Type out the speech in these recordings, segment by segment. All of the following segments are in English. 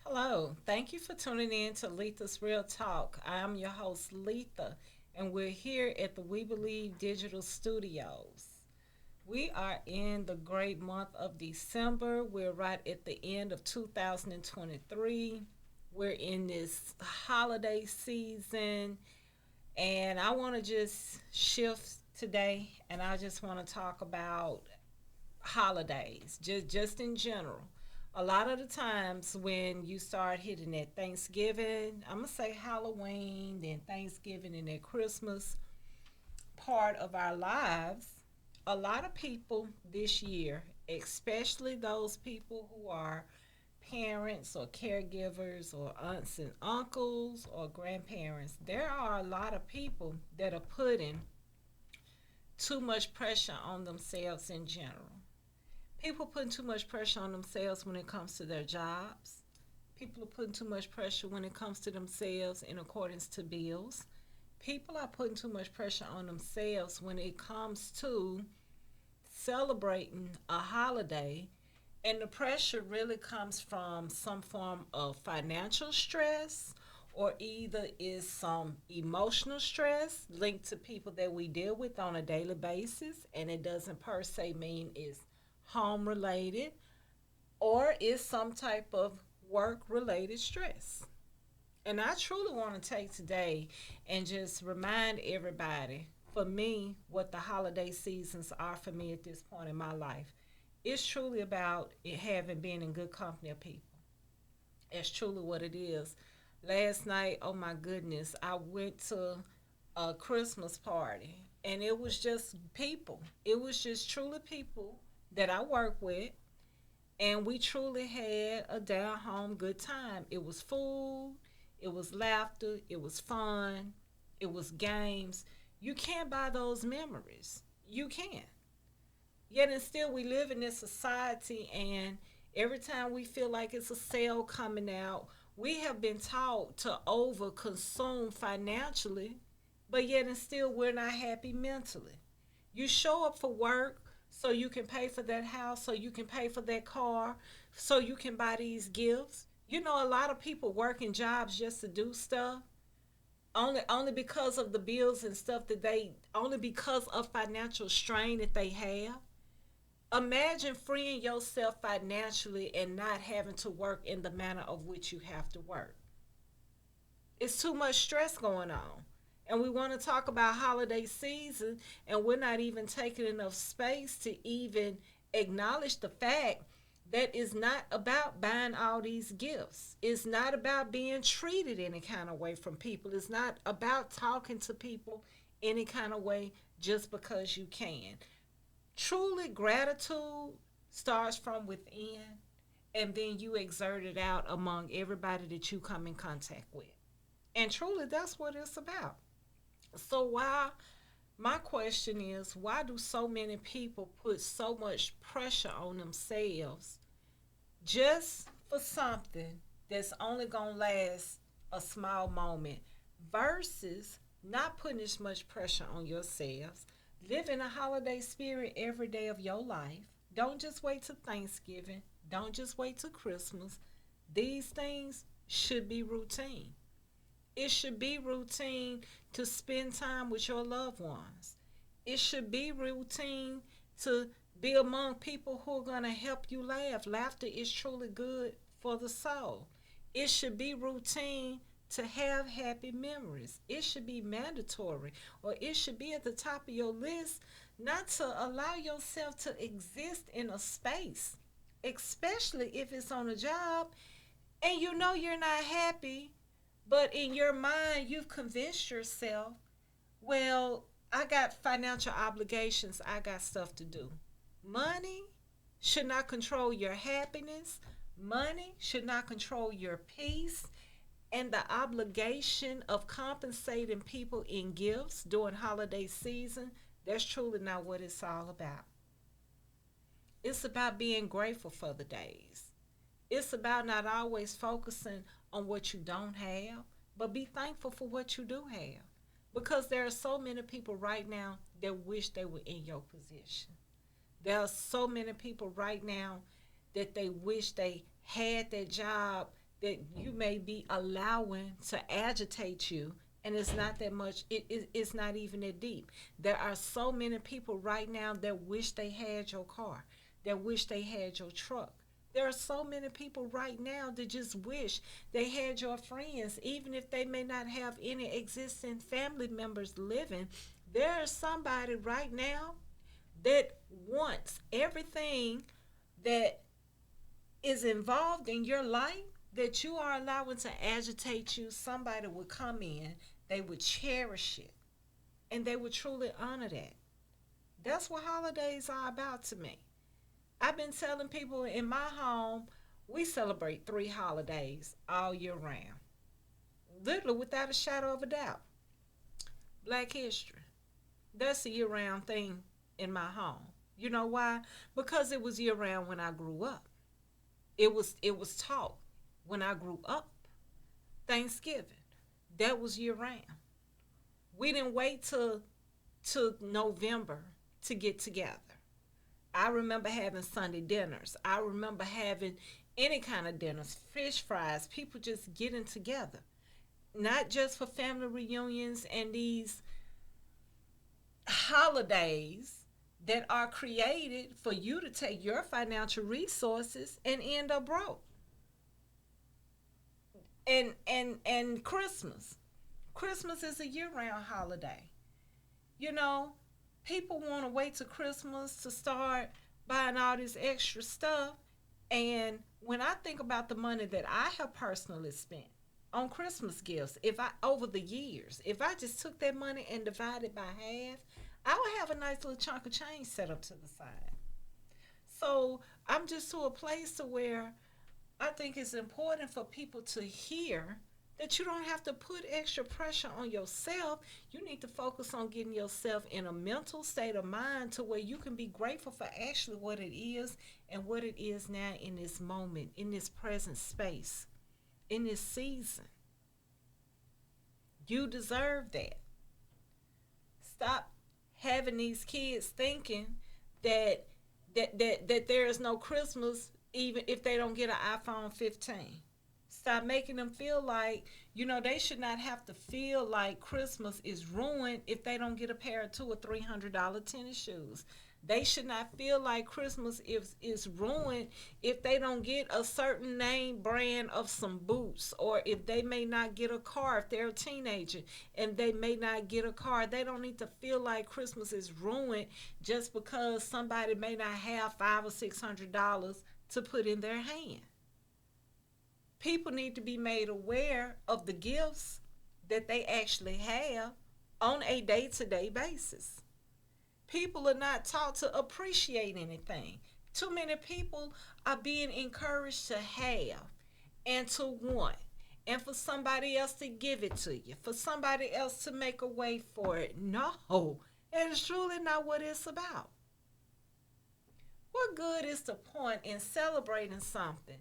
Hello, thank you for tuning in to Letha's Real Talk. I am your host, Letha, and we're here at the We Believe Digital Studios. We are in the great month of December. We're right at the end of 2023. We're in this holiday season, and I want to just shift today, and I just want to talk about holidays, just in general. A lot of the times when you start hitting at Thanksgiving, I'm gonna say Halloween, then Thanksgiving, and then Christmas part of our lives, a lot of people this year, especially those people who are parents or caregivers or aunts and uncles or grandparents, there are a lot of people that are putting too much pressure on themselves in general. People putting too much pressure on themselves when it comes to their jobs. People are putting too much pressure when it comes to themselves in accordance to bills. People are putting too much pressure on themselves when it comes to celebrating a holiday. And the pressure really comes from some form of financial stress, or either is some emotional stress linked to people that we deal with on a daily basis. And it doesn't per se mean it's home related, or is some type of work related stress. And I truly want to take today and just remind everybody, for me, what the holiday seasons are for me at this point in my life. It's truly about it having been in good company of people. It's truly what it is. Last night, oh my goodness, I went to a Christmas party, and it was just people. It was just truly people that I work with, and we truly had a down home good time. It was food, it was laughter, it was fun, it was games. You can't buy those memories. You can't. Yet and still, we live in this society, and every time we feel like it's a sale coming out, we have been taught to over consume financially, but yet and still, we're not happy mentally. You show up for work so you can pay for that house, so you can pay for that car, so you can buy these gifts. You know, a lot of people working jobs just to do stuff, only because of the bills and stuff that they, only because of financial strain that they have. Imagine freeing yourself financially and not having to work in the manner of which you have to work. It's too much stress going on. And we want to talk about holiday season, and we're not even taking enough space to even acknowledge the fact that it's not about buying all these gifts. It's not about being treated any kind of way from people. It's not about talking to people any kind of way just because you can. Truly, gratitude starts from within, and then you exert it out among everybody that you come in contact with. And truly, that's what it's about. So, why, my question is, why do so many people put so much pressure on themselves just for something that's only going to last a small moment versus not putting as much pressure on yourselves? Live in a holiday spirit every day of your life. Don't just wait till Thanksgiving. Don't just wait till Christmas. These things should be routine. It should be routine to spend time with your loved ones. It should be routine to be among people who are going to help you laugh. Laughter is truly good for the soul. It should be routine to have happy memories. It should be mandatory, or it should be at the top of your list, not to allow yourself to exist in a space, especially if it's on a job and you know you're not happy, but in your mind you've convinced yourself, Well, I got financial obligations. I got stuff to do. Money should not control your happiness. Money should not control your peace. And the obligation of compensating people in gifts during holiday season, that's truly not what it's all about. It's about being grateful for the days. It's about not always focusing on what you don't have, but be thankful for what you do have. Because there are so many people right now that wish they were in your position. There are so many people right now that they wish they had that job that you may be allowing to agitate you. And it's not that much, it's not even that deep. There are so many people right now that wish they had your car, that wish they had your truck. There are so many people right now that just wish they had your friends, even if they may not have any existing family members living. There is somebody right now that wants everything that is involved in your life that you are allowing to agitate you. Somebody would come in, they would cherish it, and they would truly honor that. That's what holidays are about to me. I've been telling people in my home, we celebrate three holidays all year round. Literally, without a shadow of a doubt. Black History. That's a year round thing in my home. You know why? Because it was year round when I grew up. It was taught when I grew up. Thanksgiving. That was year round. We didn't wait till November to get together. I remember having Sunday dinners. I remember having any kind of dinners, fish fries, people just getting together. Not just for family reunions and these holidays that are created for you to take your financial resources and end up broke. And Christmas. Christmas is a year-round holiday. You know, people want to wait till Christmas to start buying all this extra stuff. And when I think about the money that I have personally spent on Christmas gifts, if I over the years, if I just took that money and divided by half, I would have a nice little chunk of change set up to the side. So I'm just to a place to where I think it's important for people to hear that you don't have to put extra pressure on yourself. You need to focus on getting yourself in a mental state of mind to where you can be grateful for actually what it is and what it is now in this moment, in this present space, in this season. You deserve that. Stop having these kids thinking that that there is no Christmas even if they don't get an iPhone 15. Stop making them feel like, they should not have to feel like Christmas is ruined if they don't get a pair of two or $300 tennis shoes. They should not feel like Christmas is ruined if they don't get a certain name brand of some boots, or if they may not get a car if they're a teenager and they may not get a car. They don't need to feel like Christmas is ruined just because somebody may not have $500 or $600 to put in their hand. People need to be made aware of the gifts that they actually have on a day-to-day basis. People are not taught to appreciate anything. Too many people are being encouraged to have and to want, and for somebody else to give it to you, for somebody else to make a way for it. No, it is truly not what it's about. What good is the point in celebrating something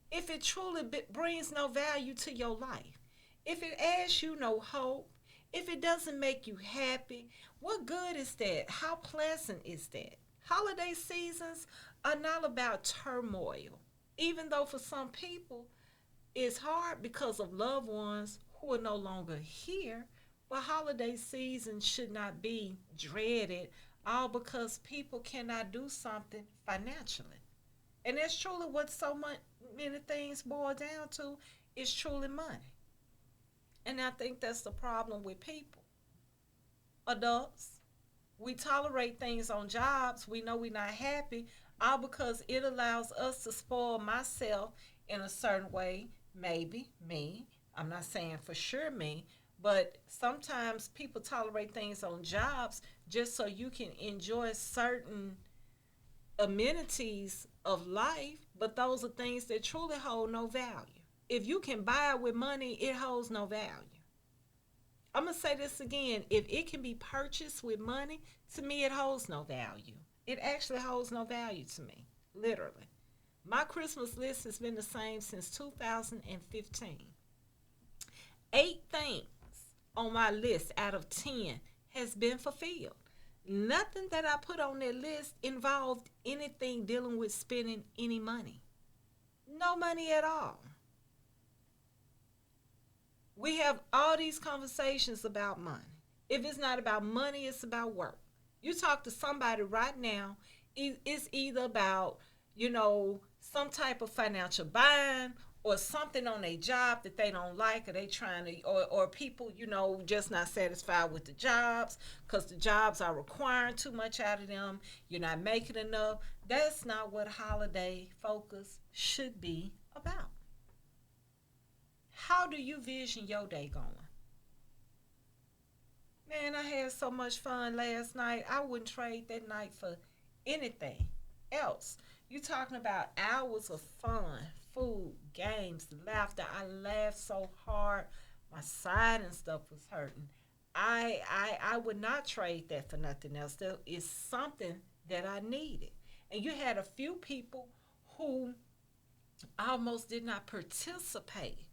if it truly brings no value to your life? If it adds you no hope, if it doesn't make you happy, what good is that? How pleasant is that? Holiday seasons are not about turmoil, even though for some people it's hard because of loved ones who are no longer here. But holiday season should not be dreaded all because people cannot do something financially. And that's truly what so much many things boil down to, is truly money. And I think that's the problem with people. Adults, we tolerate things on jobs. We know we're not happy, all because it allows us to spoil myself in a certain way. Maybe me. I'm not saying for sure me, But sometimes people tolerate things on jobs just so you can enjoy certain amenities of life, but those are things that truly hold no value. If you can buy it with money, it holds no value. I'm going to say this again. If it can be purchased with money, to me, it holds no value. It actually holds no value to me, literally. My Christmas list has been the same since 2015. 8 things on my list out of 10 has been fulfilled. Nothing that I put on that list involved anything dealing with spending any money. No money at all. We have all these conversations about money. If it's not about money, it's about work. You talk to somebody right now, it's either about, some type of financial bind or something on a job that they don't like, or they trying to, or people, just not satisfied with the jobs because the jobs are requiring too much out of them. You're not making enough. That's not what holiday focus should be about. How do you vision your day going? Man, I had so much fun last night. I wouldn't trade that night for anything else. You talking about hours of fun, food, games, laughter. I laughed so hard, my side and stuff was hurting. I would not trade that for nothing else. There is something that I needed. And you had a few people who almost did not participate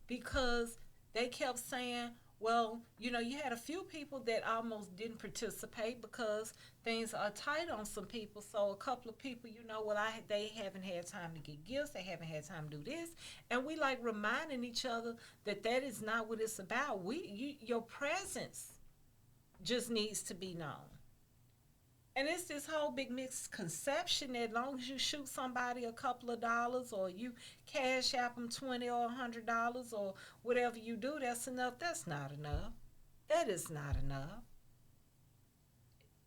because they kept saying, well, you had a few people that almost didn't participate because things are tight on some people. So a couple of people, well, they haven't had time to get gifts, they haven't had time to do this, and we like reminding each other that that is not what it's about. Your presence just needs to be known. And it's this whole big misconception that as long as you shoot somebody a couple of dollars or you cash app them 20 or $100 or whatever you do, that's enough. That's not enough. That is not enough.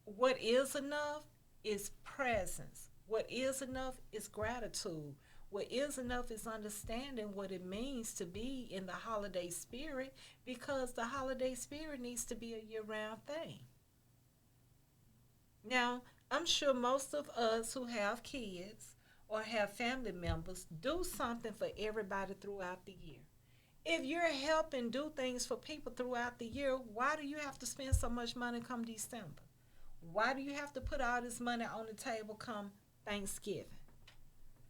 What is enough is presence. What is enough is gratitude. What is enough is understanding what it means to be in the holiday spirit, because the holiday spirit needs to be a year round thing. Now, I'm sure most of us who have kids or have family members do something for everybody throughout the year. If you're helping do things for people throughout the year, why do you have to spend so much money come December? Why do you have to put all this money on the table come Thanksgiving?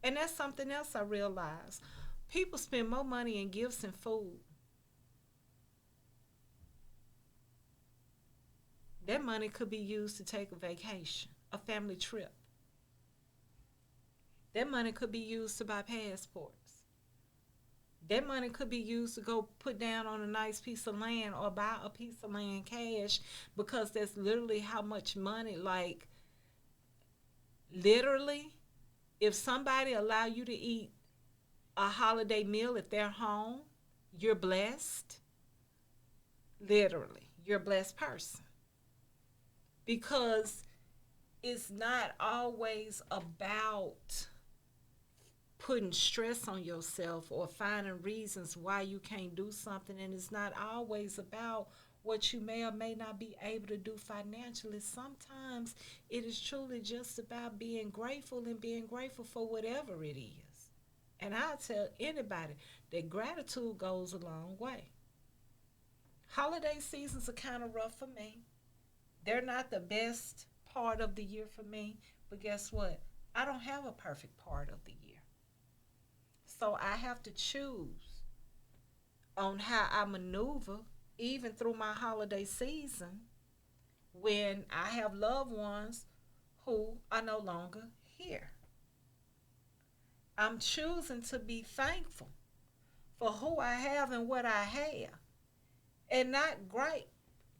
And that's something else I realized. People spend more money in gifts and food. That money could be used to take a vacation, a family trip. That money could be used to buy passports. That money could be used to go put down on a nice piece of land or buy a piece of land cash, because that's literally how much money, like literally, if somebody allow you to eat a holiday meal at their home, you're blessed. Literally, you're a blessed person, because it's not always about putting stress on yourself or finding reasons why you can't do something. And it's not always about what you may or may not be able to do financially. Sometimes it is truly just about being grateful and being grateful for whatever it is. And I tell anybody that gratitude goes a long way. Holiday seasons are kind of rough for me. They're not the best part of the year for me, but guess what? I don't have a perfect part of the year. So I have to choose on how I maneuver even through my holiday season when I have loved ones who are no longer here. I'm choosing to be thankful for who I have and what I have, and not gripe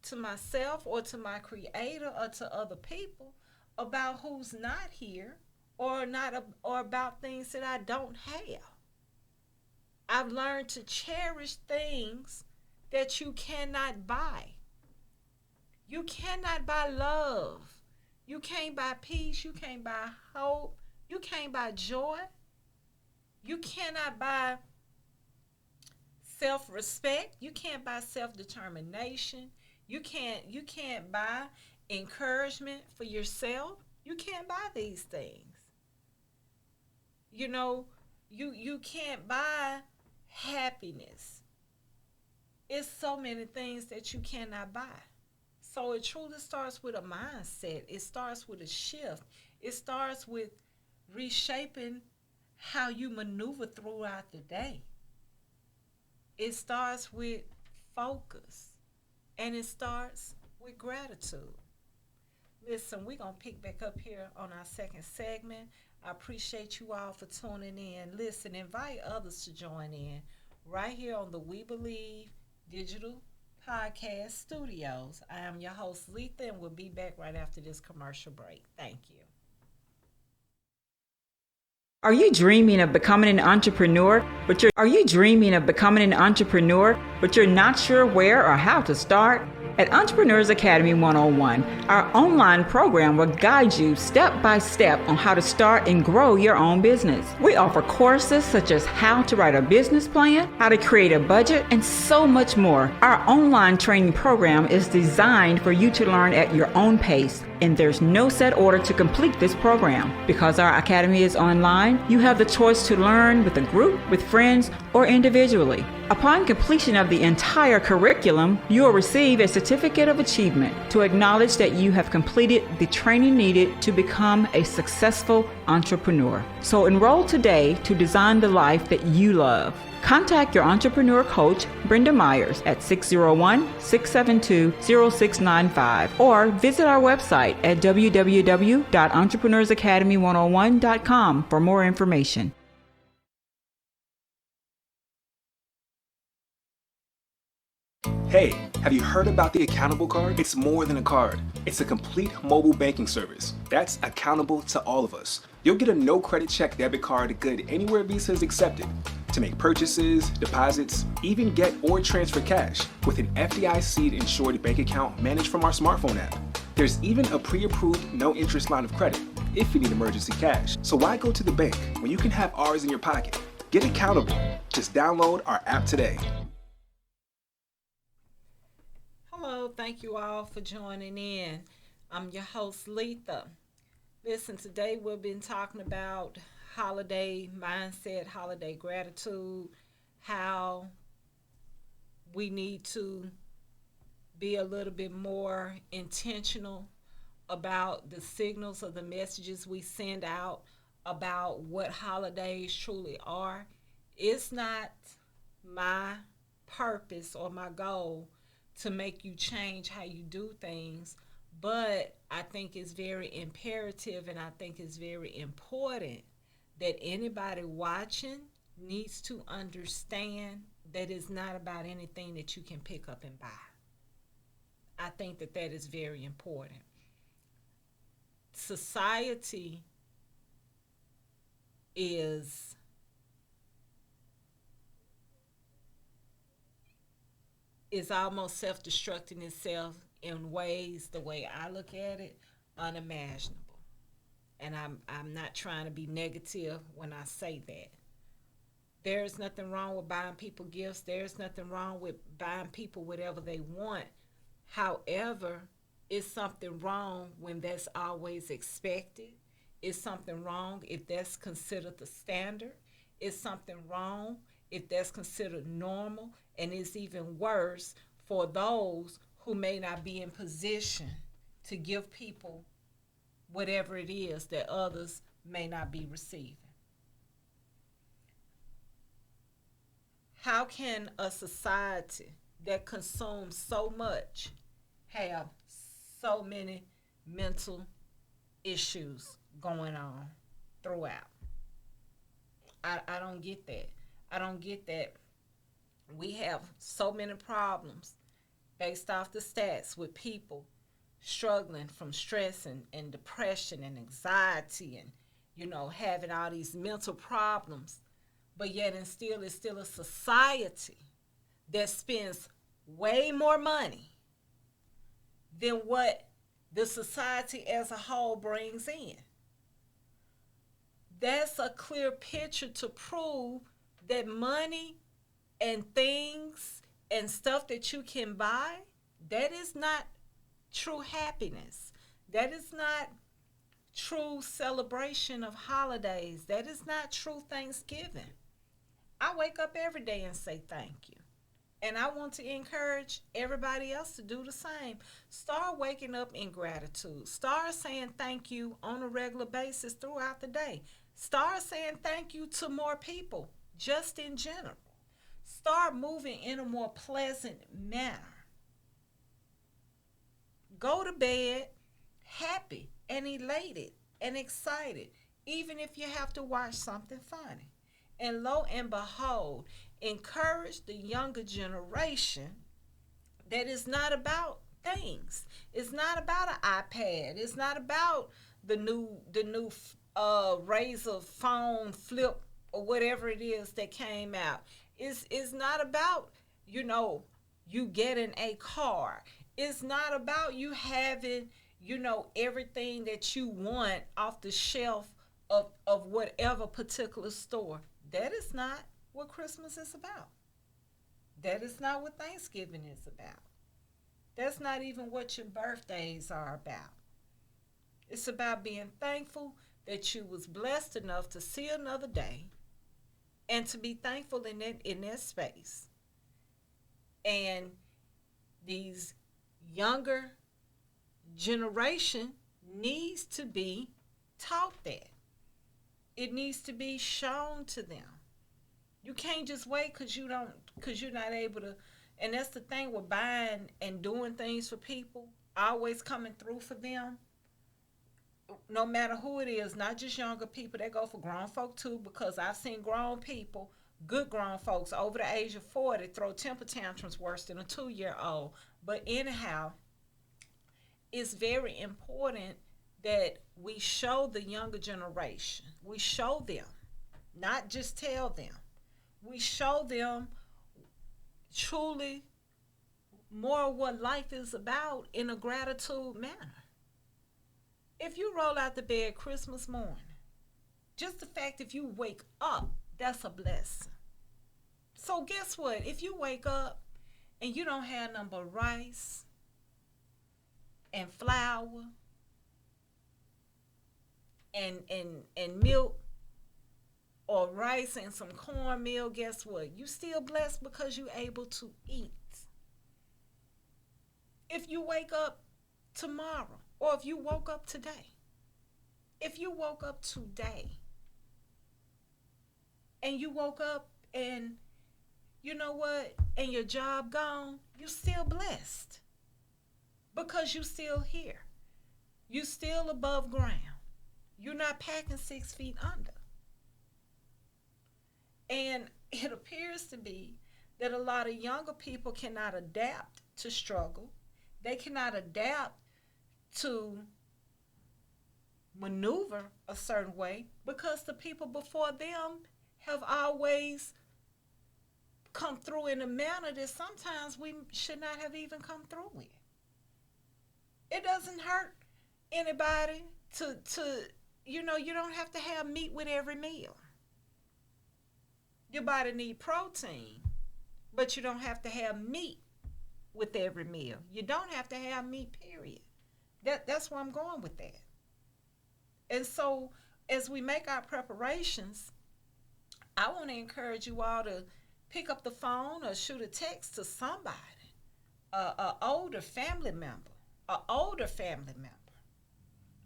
to myself or to my creator or to other people about who's not here, or not, or about things that I don't have. I've learned to cherish things that you cannot buy. You cannot buy love. You can't buy peace. You can't buy hope. You can't buy joy. You cannot buy self-respect. You can't buy self-determination. You can't buy encouragement for yourself. You can't buy these things. You know, you can't buy happiness. It's so many things that you cannot buy. So it truly starts with a mindset. It starts with a shift. It starts with reshaping how you maneuver throughout the day. It starts with focus, and it starts with gratitude. Listen, we're going to pick back up here on our second segment. I appreciate you all for tuning in. Listen, invite others to join in right here on the We Believe Digital Podcast Studios. I am your host, Letha, and we'll be back right after this commercial break. Thank you. Are you dreaming of becoming an entrepreneur, but you're not sure where or how to start? At Entrepreneurs Academy 101, our online program will guide you step by step on how to start and grow your own business. We offer courses such as how to write a business plan, how to create a budget, and so much more. Our online training program is designed for you to learn at your own pace, and there's no set order to complete this program. Because our academy is online, you have the choice to learn with a group, with friends, or individually. Upon completion of the entire curriculum, you will receive a certificate of achievement to acknowledge that you have completed the training needed to become a successful entrepreneur. So enroll today to design the life that you love. Contact your entrepreneur coach, Brenda Myers, at 601-672-0695 or visit our website at www.entrepreneursacademy101.com for more information. Hey, have you heard about the Accountable Card? It's more than a card. It's a complete mobile banking service that's accountable to all of us. You'll get a no credit check debit card good anywhere Visa is accepted to make purchases, deposits, even get or transfer cash with an FDIC insured bank account managed from our smartphone app. There's even a pre-approved no interest line of credit if you need emergency cash. So why go to the bank when you can have ours in your pocket? Get accountable. Just download our app today. Hello, thank you all for joining in. I'm your host, Letha. Listen, today we've been talking about holiday mindset, holiday gratitude, how we need to be a little bit more intentional about the signals or the messages we send out about what holidays truly are. It's not my purpose or my goal to make you change how you do things, but I think it's very imperative and I think it's very important that anybody watching needs to understand that it's not about anything that you can pick up and buy. I think that that is very important. Society is almost self-destructing itself in ways, the way I look at it, unimaginable. And I'm not trying to be negative when I say that. There's nothing wrong with buying people gifts. There's nothing wrong with buying people whatever they want. However, it's something wrong when that's always expected. It's something wrong if that's considered the standard. It's something wrong if that's considered normal. And it's even worse for those who may not be in position to give people whatever it is that others may not be receiving. How can a society that consumes so much have so many mental issues going on throughout? I don't get that. I don't get that. We have so many problems based off the stats with people struggling from stress and depression and anxiety and, having all these mental problems. But yet and still, it's still a society that spends way more money than what the society as a whole brings in. That's a clear picture to prove that money and things and stuff that you can buy, that is not true happiness. That is not true celebration of holidays. That is not true Thanksgiving. I wake up every day and say thank you. And I want to encourage everybody else to do the same. Start waking up in gratitude. Start saying thank you on a regular basis throughout the day. Start saying thank you to more people, just in general. Start moving in a more pleasant manner. Go to bed happy and elated and excited, even if you have to watch something funny. And lo and behold, encourage the younger generation that it's not about things. It's not about an iPad. It's not about the new Razor phone flip or whatever it is that came out. It's not about you know you getting a car. It's not about you having everything that you want off the shelf of whatever particular store. That is not what Christmas is about. That is not what Thanksgiving is about. That's not even what your birthdays are about. It's about being thankful that you was blessed enough to see another day and to be thankful in that space. And these younger generation needs to be taught that. It needs to be shown to them. You can't just wait because you're not able to. And that's the thing with buying and doing things for people, always coming through for them. No matter who it is, not just younger people. They go for grown folk too, because I've seen grown people, good grown folks over the age of 40, throw temper tantrums worse than a 2-year old. But anyhow, it's very important that we show the younger generation. We show them, not just tell them. We show them truly more what life is about in a gratitude manner. If you roll out the bed Christmas morning, just the fact if you wake up, that's a blessing. So guess what? If you wake up and you don't have nothing but rice and flour and milk, or rice and some cornmeal, guess what? You still blessed because you're able to eat. If you wake up tomorrow, or if you woke up today and you woke up and you know what, and your job gone, you still blessed because you still here. You still above ground. You're not packing 6 feet under. And it appears to be that a lot of younger people cannot adapt to struggle. They cannot adapt to maneuver a certain way because the people before them have always come through in a manner that sometimes we should not have even come through with. It doesn't hurt anybody to you don't have to have meat with every meal. Your body need protein, but you don't have to have meat with every meal. You don't have to have meat, period. That's where I'm going with that. And so as we make our preparations, I want to encourage you all to pick up the phone or shoot a text to somebody, a older family member,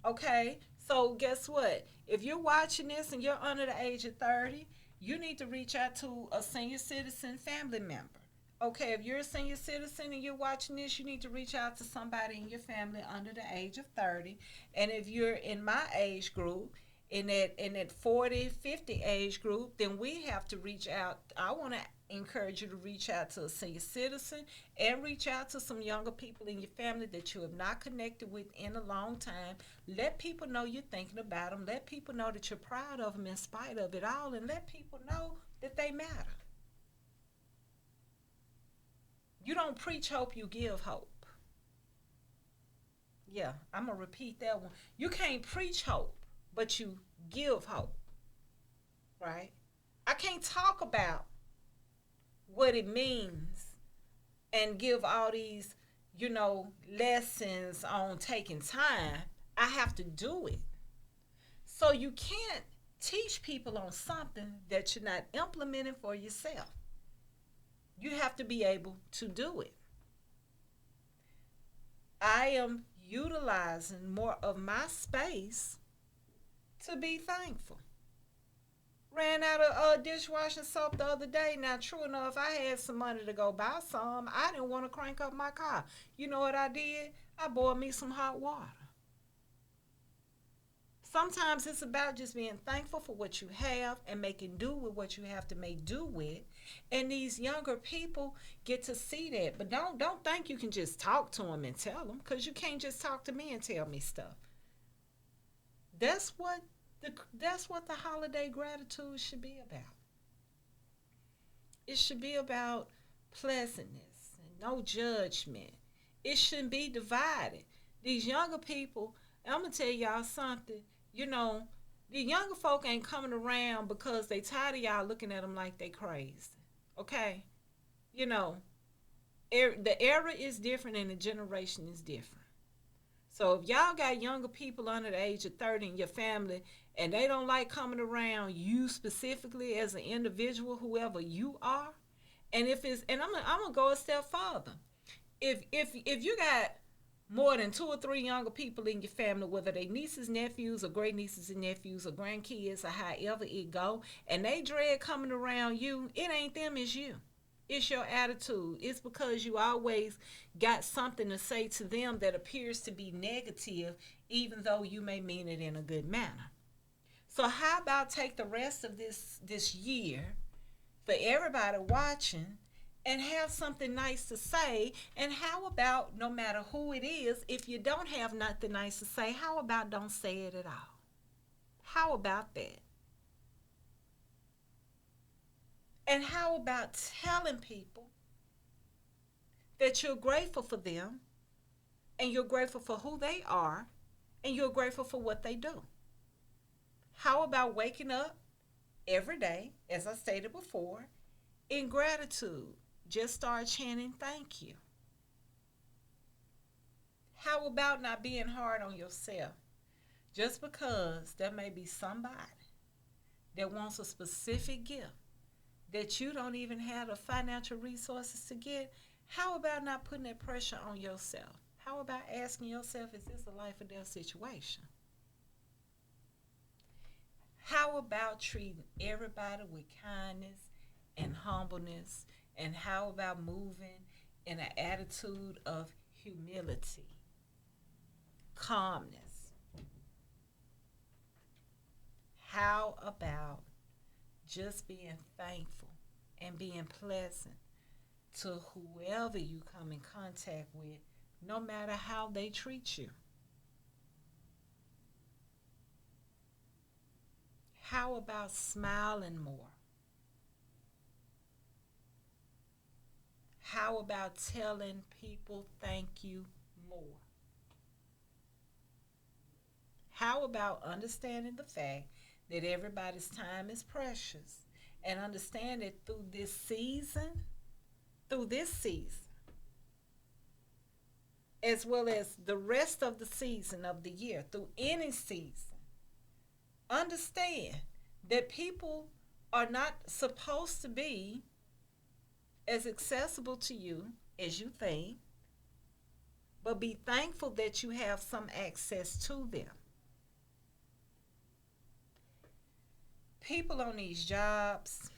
Okay? So guess what? If you're watching this and you're under the age of 30, you need to reach out to a senior citizen family member. Okay, if you're a senior citizen and you're watching this, you need to reach out to somebody in your family under the age of 30. And if you're in my age group, in that 40, 50 age group, then we have to reach out. I want to encourage you to reach out to a senior citizen and reach out to some younger people in your family that you have not connected with in a long time. Let people know you're thinking about them. Let people know that you're proud of them in spite of it all, and let people know that they matter. You don't preach hope, you give hope. Yeah, I'm going to repeat that one. You can't preach hope, but you give hope, right? I can't talk about what it means and give all these, lessons on taking time. I have to do it. So you can't teach people on something that you're not implementing for yourself. You have to be able to do it. I am utilizing more of my space to be thankful. Ran out of dishwashing soap the other day. Now, true enough, I had some money to go buy some. I didn't want to crank up my car. You know what I did? I boiled me some hot water. Sometimes it's about just being thankful for what you have and making do with what you have to make do with. And these younger people get to see that. But don't think you can just talk to them and tell them, because you can't just talk to me and tell me stuff. That's what the holiday gratitude should be about. It should be about pleasantness and no judgment. It shouldn't be divided. These younger people, I'm gonna tell y'all something. The younger folk ain't coming around because they tired of y'all looking at them like they crazy. Okay, you know, the era is different and the generation is different. So if y'all got younger people under the age of 30 in your family and they don't like coming around you specifically as an individual, whoever you are, and if it's and I'm gonna go a step further. If you got more than two or three younger people in your family, whether they nieces, nephews, or great nieces and nephews, or grandkids, or however it go, and they dread coming around you, it ain't them, it's you. It's your attitude. It's because you always got something to say to them that appears to be negative, even though you may mean it in a good manner. So how about take the rest of this year for everybody watching and have something nice to say? And how about, no matter who it is, if you don't have nothing nice to say, how about don't say it at all? How about that? And how about telling people that you're grateful for them and you're grateful for who they are and you're grateful for what they do? How about waking up every day, as I stated before, in gratitude? Just start chanting thank you. How about not being hard on yourself? Just because there may be somebody that wants a specific gift that you don't even have the financial resources to get, how about not putting that pressure on yourself? How about asking yourself, is this a life or death situation? How about treating everybody with kindness and humbleness? And how about moving in an attitude of humility, calmness? How about just being thankful and being pleasant to whoever you come in contact with, no matter how they treat you? How about smiling more? How about telling people thank you more? How about understanding the fact that everybody's time is precious, and understand that through this season, as well as the rest of the season of the year, through any season, understand that people are not supposed to be as accessible to you as you think, but be thankful that you have some access to them. People on these jobs,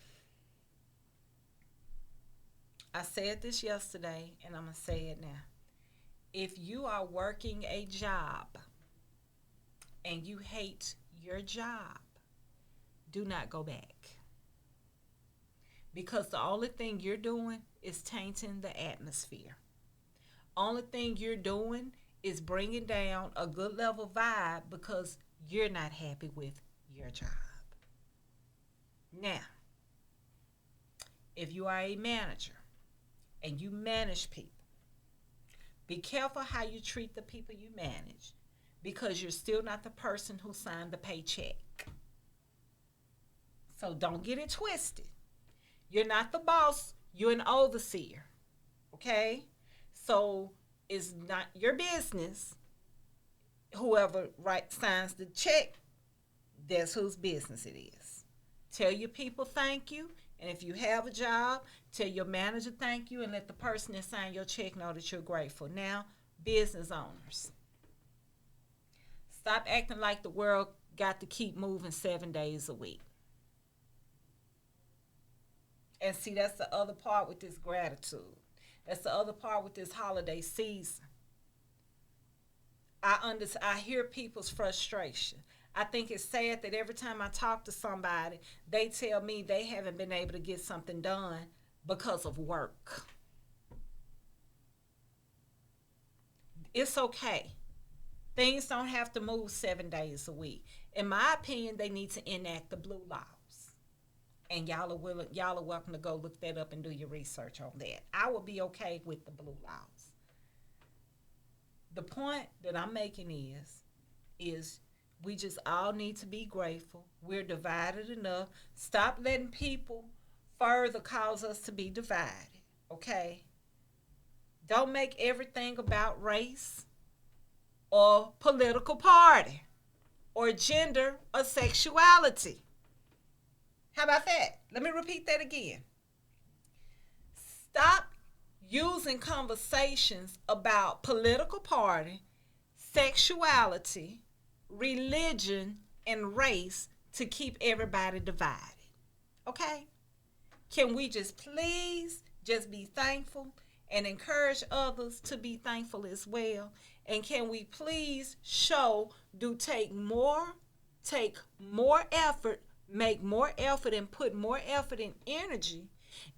I said this yesterday and I'm going to say it now. If you are working a job and you hate your job, do not go back. Because the only thing you're doing is tainting the atmosphere. Only thing you're doing is bringing down a good level vibe because you're not happy with your job. Now, if you are a manager and you manage people, be careful how you treat the people you manage, because you're still not the person who signed the paycheck. So don't get it twisted. You're not the boss. You're an overseer, okay? So it's not your business. Whoever signs the check, that's whose business it is. Tell your people thank you. And if you have a job, tell your manager thank you and let the person that signed your check know that you're grateful. Now, business owners, stop acting like the world got to keep moving 7 days a week. And see, that's the other part with this gratitude. That's the other part with this holiday season. I hear people's frustration. I think it's sad that every time I talk to somebody, they tell me they haven't been able to get something done because of work. It's okay. Things don't have to move 7 days a week. In my opinion, they need to enact the blue laws. And y'all are welcome to go look that up and do your research on that. I would be okay with the blue laws. The point that I'm making is we just all need to be grateful. We're divided enough. Stop letting people further cause us to be divided, okay? Don't make everything about race or political party or gender or sexuality. How about that? Let me repeat that again. Stop using conversations about political party, sexuality, religion, and race to keep everybody divided. Okay? Can we just please just be thankful and encourage others to be thankful as well? And can we please take more effort, make more effort, and put more effort and energy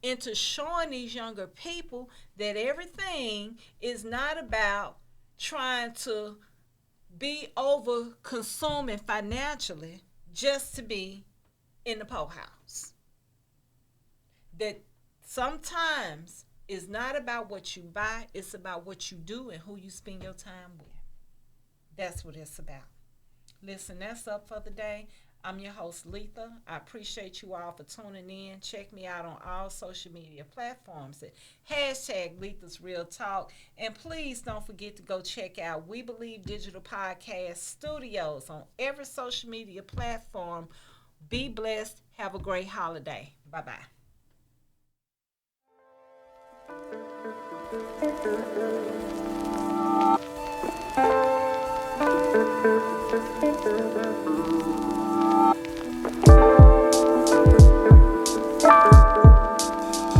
into showing these younger people that everything is not about trying to be over consuming financially just to be in the poorhouse. That sometimes it's not about what you buy, it's about what you do and who you spend your time with. That's what it's about. Listen, that's up for the day. I'm your host, Letha. I appreciate you all for tuning in. Check me out on all social media platforms at hashtag Letha's Real Talk. And please don't forget to go check out We Believe Digital Podcast Studios on every social media platform. Be blessed. Have a great holiday. Bye-bye.